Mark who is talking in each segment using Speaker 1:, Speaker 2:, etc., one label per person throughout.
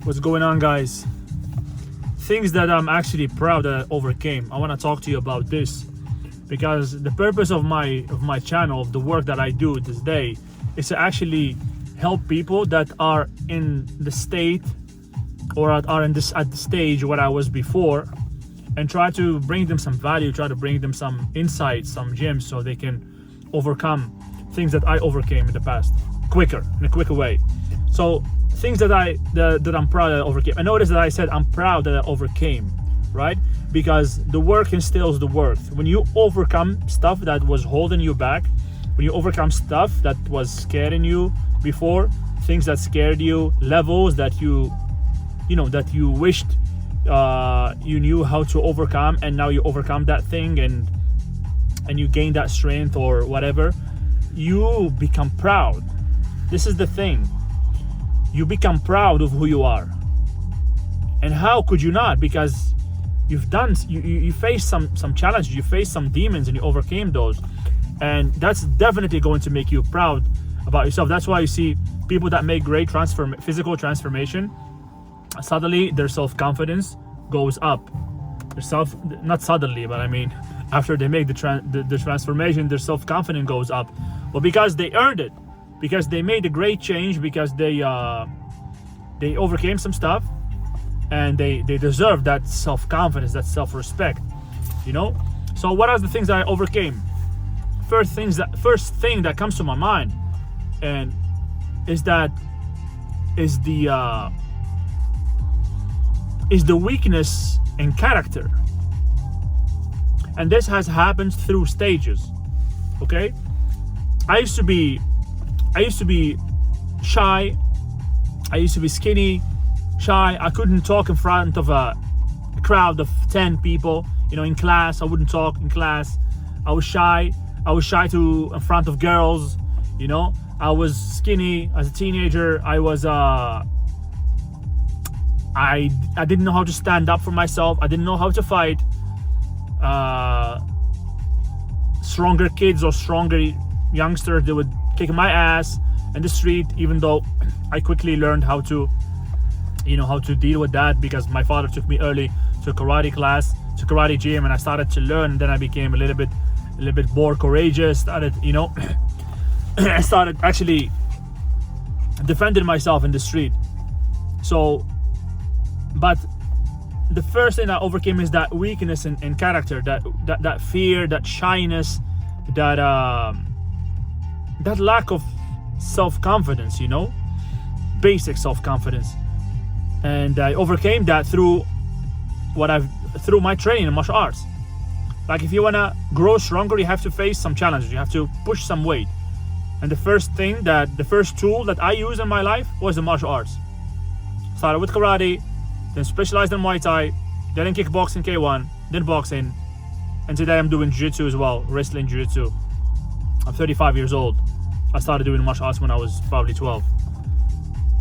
Speaker 1: What's going on, guys? Things that I'm actually proud that I overcame. I want to talk to you about this because the purpose of my channel, of the work that I do this day, is to actually help people that are in the state or are in this at the stage where I was before, and try to bring them some value, try to bring them some insights, some gems, so they can overcome things that I overcame in the past in a quicker way. So things that I'm proud that I overcame. I noticed that I said I'm proud that I overcame, right? Because the work instills the worth. When you overcome stuff that was holding you back, when you overcome stuff that was scaring you before, things that scared you, levels that you wished you knew how to overcome, and now you overcome that thing and you gain that strength or whatever, you become proud. This is the thing. You become proud of who you are. And how could you not? Because you've done, you faced some challenges, you faced some demons, and you overcame those. And that's definitely going to make you proud about yourself. That's why you see people that make great physical transformation, suddenly their self-confidence goes up. Not suddenly, but I mean, after they make the transformation, their self-confidence goes up. Well, because they earned it. Because they made a great change, because they overcame some stuff, and they deserve that self-confidence, that self-respect, So what are the things that I overcame? First thing that comes to my mind, and is the weakness in character. And this has happened through stages. Okay, I used to be shy. I used to be skinny, shy. I couldn't talk in front of a crowd of 10 people. In class, I wouldn't talk in class. I was shy. I was shy in front of girls. I was skinny as a teenager. I was I didn't know how to stand up for myself. I didn't know how to fight. Stronger kids or stronger youngsters, they would kick my ass in the street, even though I quickly learned how to deal with that, because my father took me early to karate class, to karate gym, and I started to learn. And then I became a little bit more courageous. I started actually defending myself in the street. So, but the first thing I overcame is that weakness in character, that fear, that shyness, that lack of self-confidence, basic self-confidence. And I overcame that through my training in martial arts. Like, if you want to grow stronger, you have to face some challenges, you have to push some weight. And the first tool that I used in my life was the martial arts. Started with karate, then specialized in Muay Thai, then in kickboxing, K1, then boxing, and today I'm doing jiu-jitsu as well, wrestling jiu-jitsu. I'm 35 years old. I started doing martial arts when I was probably 12.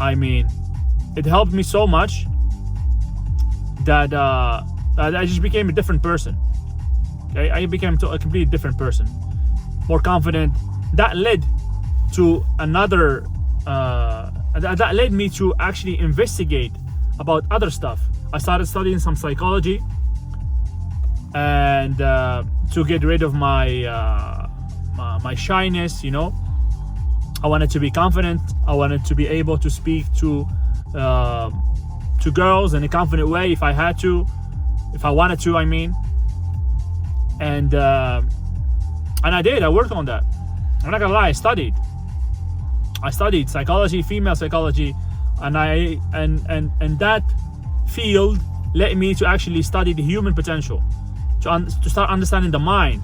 Speaker 1: I mean, it helped me so much that I just became a different person. Okay, I became a completely different person, more confident. That led to another. That led me to actually investigate about other stuff. I started studying some psychology, and to get rid of my my shyness. I wanted to be confident. I wanted to be able to speak to girls in a confident way if I wanted to. I mean, and I did. I worked on that. I'm not gonna lie. I studied psychology, female psychology, and that field led me to actually study the human potential, to start understanding the mind.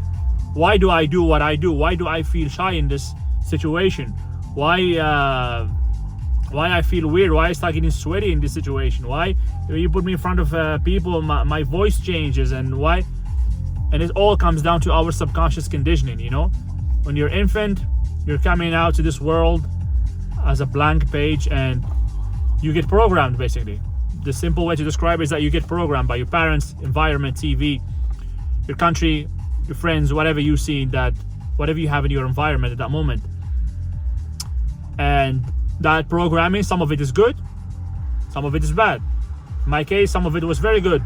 Speaker 1: Why do I do what I do? Why do I feel shy in this situation? Why I feel weird? Why I start getting sweaty in this situation? Why you put me in front of people, my voice changes, and why? And it all comes down to our subconscious conditioning. When you're infant, you're coming out to this world as a blank page, and you get programmed. Basically, the simple way to describe it is that you get programmed by your parents, environment, TV, your country, your friends, whatever you see, whatever you have in your environment at that moment. And that programming, some of it is good, some of it is bad. In my case, some of it was very good.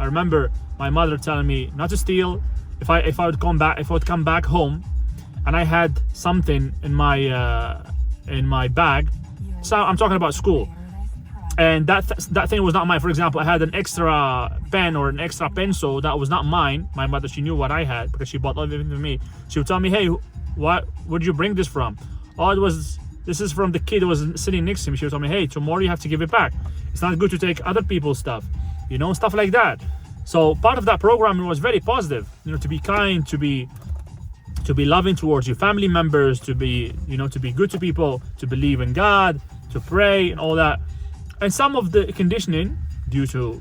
Speaker 1: I remember my mother telling me not to steal. If I would come back home, and I had something in my bag. So I'm talking about school, and that thing was not mine. For example, I had an extra pen or an extra pencil that was not mine. My mother, she knew what I had because she bought everything for me. She would tell me, "Hey, where did you bring this from?" Oh, this is from the kid who was sitting next to me. She would tell me, "Hey, tomorrow you have to give it back. It's not good to take other people's stuff," stuff like that. So part of that program was very positive. To be kind, to be loving towards your family members, to be good to people, to believe in God, to pray, and all that. And some of the conditioning, due to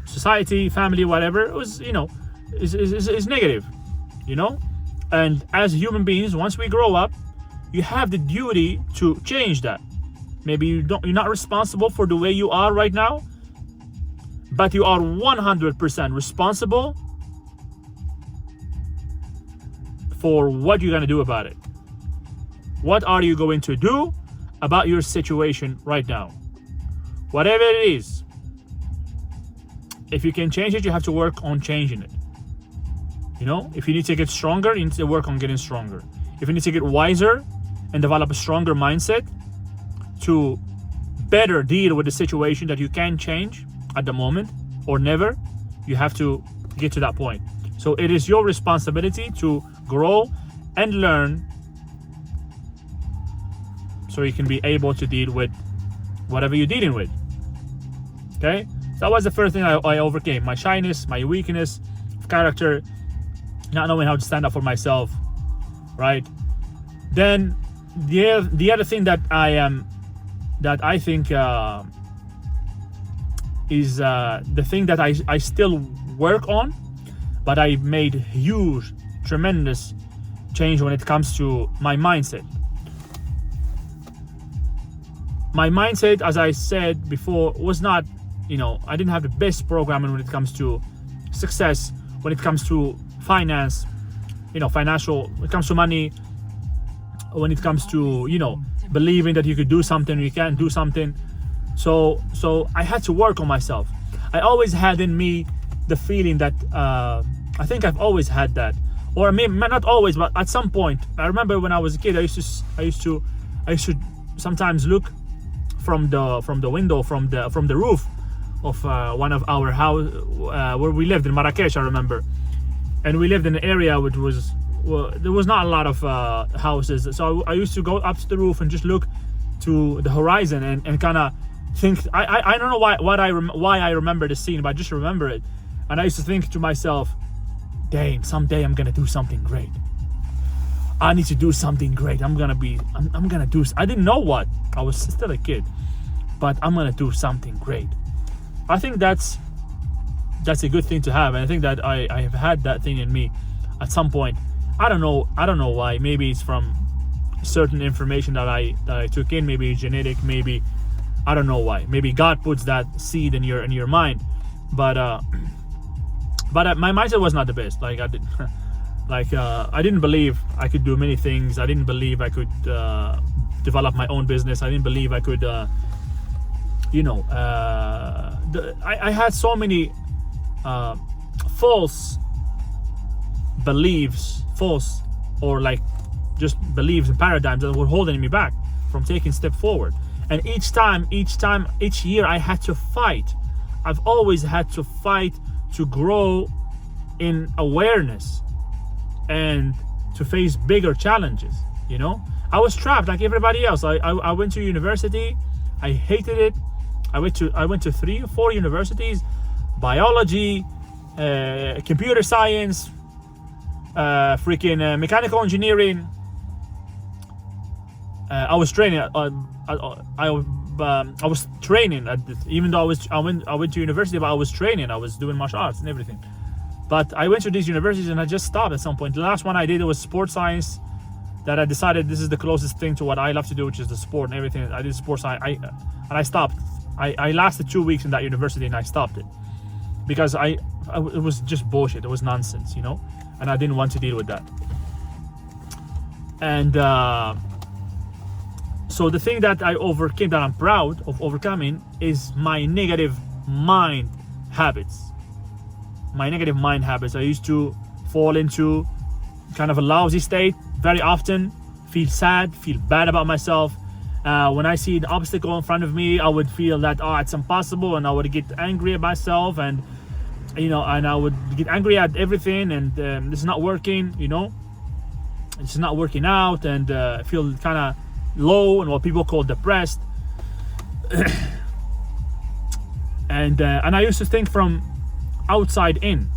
Speaker 1: society, family, whatever, was is negative. And as human beings, once we grow up, you have the duty to change that. Maybe you're not responsible for the way you are right now, but you are 100% responsible for what you're going to do about it. What are you going to do about your situation right now? Whatever it is, if you can change it, you have to work on changing it. If you need to get stronger, you need to work on getting stronger. If you need to get wiser and develop a stronger mindset to better deal with the situation that you can change at the moment or never, you have to get to that point. So it is your responsibility to grow and learn so you can be able to deal with whatever you're dealing with. Okay? That was the first thing I overcame. My shyness, my weakness of character, not knowing how to stand up for myself, right? Then the other thing that I think is the thing that I still work on, but I made huge, tremendous change when it comes to my mindset. My mindset, as I said before, was not, I didn't have the best programming when it comes to success, when it comes to finance, financial, when it comes to money, when it comes to, believing that you could do something, you can't do something. So I had to work on myself. I always had in me the feeling that, I think I've always had that, or maybe not always, but at some point. I remember when I was a kid, I used to sometimes look from the window, from the roof of one of our house where we lived in Marrakesh. I remember, and we lived in an area which was, there was not a lot of houses. So I used to go up to the roof and just look to the horizon and kind of think. I don't know why I remember the scene, but I just remember it. And I used to think to myself, dang, someday I'm gonna do something great. I need to do something great. I'm gonna do. I didn't know what. I was still a kid, but I'm gonna do something great. I think that's a good thing to have, and I think that I have had that thing in me at some point. I don't know why. Maybe it's from certain information that I took in. Maybe genetic. Maybe I don't know why. Maybe God puts that seed in your mind, but my mindset was not the best. Like I didn't believe I could do many things. I didn't believe I could develop my own business. I didn't believe I could, I had so many false beliefs, or like just beliefs and paradigms that were holding me back from taking a step forward. And each year I had to fight. I've always had to fight to grow in awareness and to face bigger challenges. I was trapped like everybody else. I went to university. I hated it. I went to 3 or 4 universities: biology, computer science, mechanical engineering. I was training. I was training at this, even though I went to university, but I was training. I was doing martial arts and everything. But I went to these universities and I just stopped at some point. The last one I did was sports science. That I decided this is the closest thing to what I love to do, which is the sport and everything. I did sports science. I stopped. I lasted 2 weeks in that university and I stopped it because it was just bullshit. It was nonsense, and I didn't want to deal with that. And So the thing that I overcame, that I'm proud of overcoming, is my negative mind habits. My negative mind habits. I used to fall into kind of a lousy state very often, feel sad, feel bad about myself. When I see an obstacle in front of me, I would feel that, oh, it's impossible, and I would get angry at myself, and and I would get angry at everything, and this is not working, it's not working out, and feel kind of low and what people call depressed. and I used to think from outside in.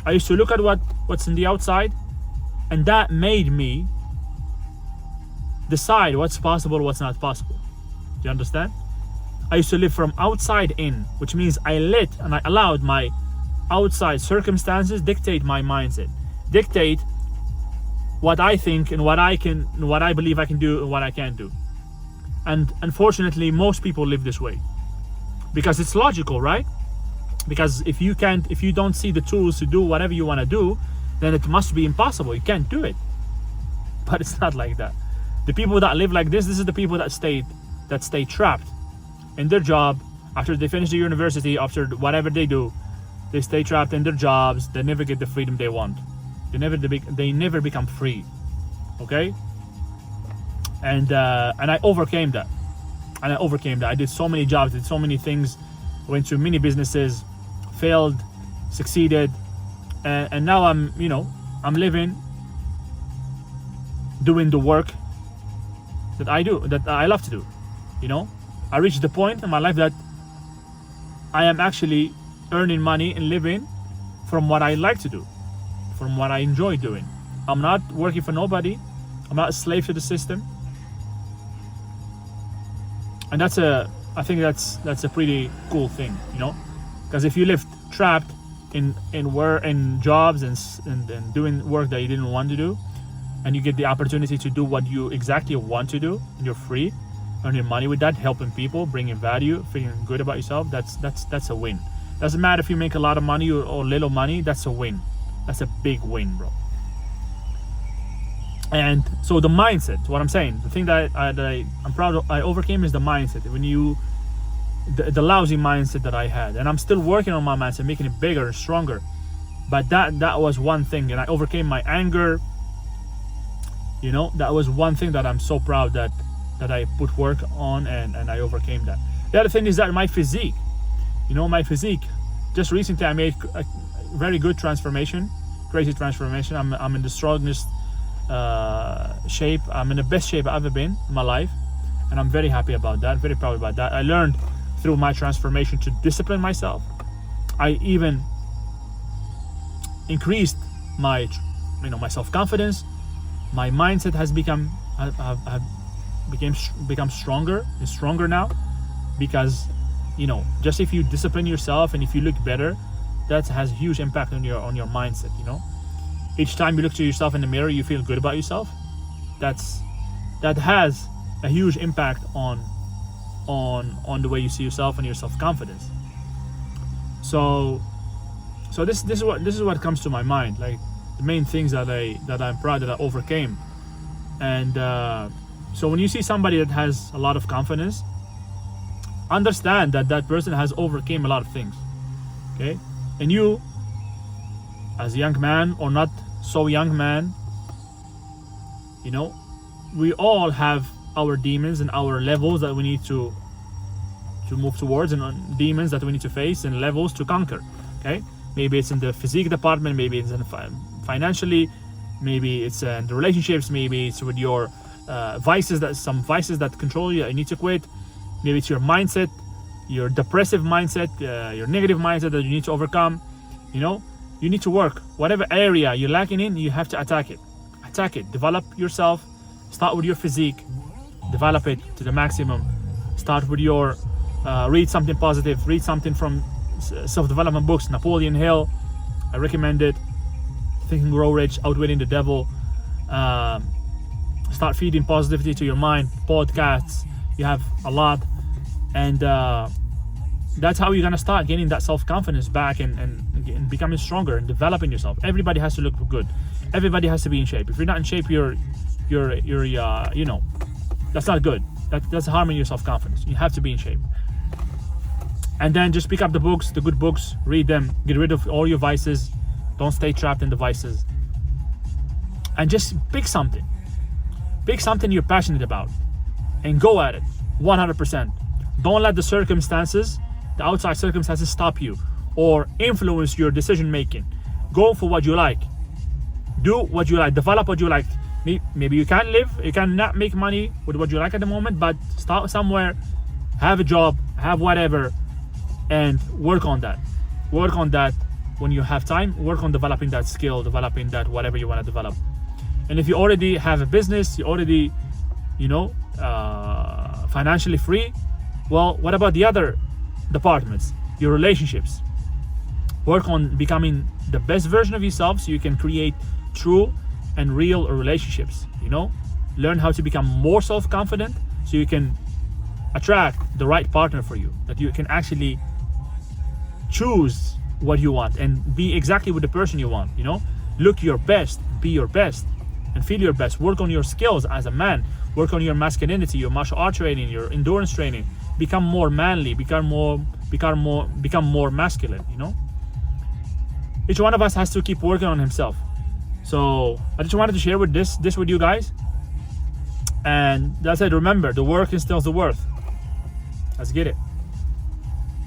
Speaker 1: I used to look at what's in the outside, and that made me decide what's possible, what's not possible. Do you understand? I used to live from outside in, which means I allowed my outside circumstances dictate my mindset, dictate what I think and what I believe I can do and what I can't do. And unfortunately, most people live this way because it's logical, right? Because if you don't see the tools to do whatever you want to do, then it must be impossible. You can't do it. But it's not like that. The people that live like this is the people that stay trapped in their job after they finish the university, after whatever they do. They stay trapped in their jobs. They never get the freedom they want. They never become free. Okay? And I overcame that. I did so many jobs, did so many things, went to many businesses, failed, succeeded, and now I'm living, doing the work that I do, that I love to do. I reached the point in my life that I am actually earning money and living from what I like to do, from what I enjoy doing. I'm not working for nobody. I'm not a slave to the system. And I think that's a pretty cool thing, because if you live trapped in jobs and doing work that you didn't want to do, and you get the opportunity to do what you exactly want to do, and you're free, earning money with that, helping people, bringing value, feeling good about yourself, that's a win. Doesn't matter if you make a lot of money or little money, that's a win. That's a big win, bro. And so the mindset, what I'm saying, the thing that I'm proud of, I overcame, is the mindset. The lousy mindset that I had, and I'm still working on my mindset, making it bigger and stronger. But that was one thing, and I overcame my anger. That was one thing that I'm so proud that I put work on, and I overcame that. The other thing is that my physique, just recently I made a very good transformation, crazy transformation. I'm in the strongest shape. I'm in the best shape I've ever been in my life, and I'm very happy about that, very proud about that. I learned through my transformation to discipline myself. I even increased my self-confidence. My mindset has become stronger and stronger now, because just if you discipline yourself and if you look better, that has a huge impact on your mindset. Each time you look to yourself in the mirror, you feel good about yourself. That has a huge impact on the way you see yourself and your self-confidence. So this is what comes to my mind, like the main things that I'm proud that I overcame. And so when you see somebody that has a lot of confidence, understand that person has overcame a lot of things. Okay? And you, as a young man or not so young man, we all have our demons and our levels that we need to move towards, and demons that we need to face and levels to conquer. Okay? Maybe it's in the physique department, maybe it's in financially, maybe it's in the relationships, maybe it's with your vices that control you that you need to quit. Maybe it's your mindset, your depressive mindset, your negative mindset that you need to overcome. You need to work. Whatever area you're lacking in, you have to attack it. Develop yourself. Start with your physique. Develop it to the maximum. Start with your read something positive. Read something from self-development books. Napoleon Hill, I recommend it. Think and Grow Rich, Outwitting the Devil. Start feeding positivity to your mind. Podcasts, you have a lot, and that's how you're gonna start getting that self-confidence back and becoming stronger and developing yourself. Everybody has to look good. Everybody has to be in shape. If you're not in shape, you're that's not good. That's harming your self-confidence. You have to be in shape. And then just pick up the books, the good books, read them, get rid of all your vices. Don't stay trapped in the vices. And just pick something. Pick something you're passionate about and go at it 100%. Don't let the circumstances, the outside circumstances, stop you or influence your decision making. Go for what you like. Do what you like. Develop what you like. Maybe you cannot make money with what you like at the moment, but start somewhere, have a job, have whatever, and work on that. Work on that when you have time. Work on developing that skill, developing that whatever you want to develop. And if you already have a business, you already, financially free, well, what about the other departments? Your relationships. Work on becoming the best version of yourself so you can create true and real relationships. Learn how to become more self-confident so you can attract the right partner for you, that you can actually choose what you want and be exactly with the person you want. Look your best, be your best, and feel your best. Work on your skills as a man. Work on your masculinity, your martial art training, your endurance training. Become more manly, become more masculine. Each one of us has to keep working on himself. So I just wanted to share with this with you guys. And that's it. Remember, the work instills the worth. Let's get it.